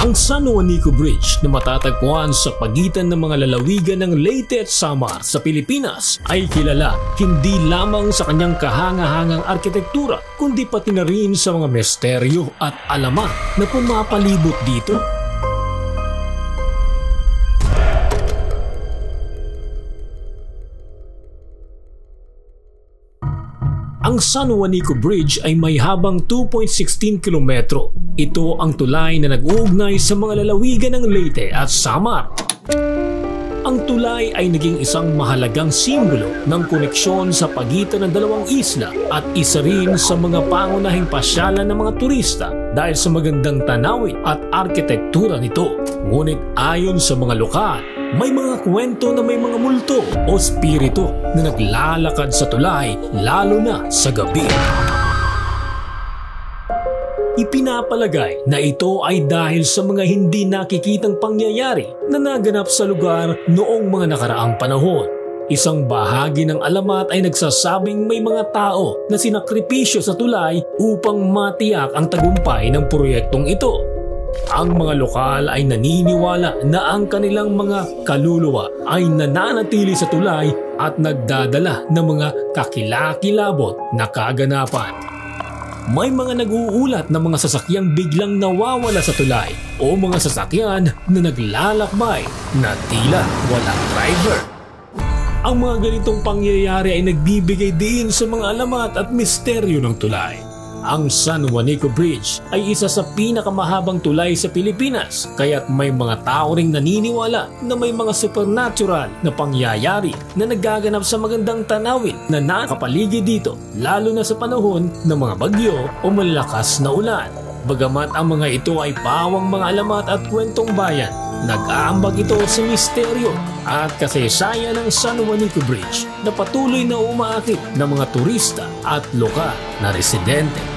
Ang San Juanico Bridge na matatagpuan sa pagitan ng mga lalawigan ng Leyte at Samar sa Pilipinas ay kilala hindi lamang sa kanyang kahanga-hangang arkitektura kundi pati na rin sa mga misteryo at alamat na pumapalibot dito. Ang San Juanico Bridge ay may habang 2.16 kilometro. Ito ang tulay na nag-uugnay sa mga lalawigan ng Leyte at Samar. Ang tulay ay naging isang mahalagang simbolo ng koneksyon sa pagitan ng dalawang isla at isa rin sa mga pangunahing pasyalan ng mga turista dahil sa magandang tanawin at arkitektura nito. Ngunit ayon sa mga lokal, may mga kwento na may mga multo o spirito na naglalakad sa tulay lalo na sa gabi. Ipinapalagay na ito ay dahil sa mga hindi nakikitang pangyayari na naganap sa lugar noong mga nakaraang panahon. Isang bahagi ng alamat ay nagsasabing may mga tao na sinakripisyo sa tulay upang matiyak ang tagumpay ng proyektong ito. Ang mga lokal ay naniniwala na ang kanilang mga kaluluwa ay nananatili sa tulay at nagdadala ng mga kakilakilabot na kaganapan. May mga nag-uulat na mga sasakyang biglang nawawala sa tulay o mga sasakyan na naglalakbay na tila walang driver. Ang mga ganitong pangyayari ay nagbibigay din sa mga alamat at misteryo ng tulay. Ang San Juanico Bridge ay isa sa pinakamahabang tulay sa Pilipinas, kaya't may mga tao ring naniniwala na may mga supernatural na pangyayari na nagaganap sa magandang tanawin na nakapaligid dito, lalo na sa panahon ng mga bagyo o malalakas na ulan. Bagamat ang mga ito ay pawang mga alamat at kwentong bayan, nag-aambag ito sa misteryo at kasaysayan ng San Juanico Bridge na patuloy na umaakit ng mga turista at lokal na residente.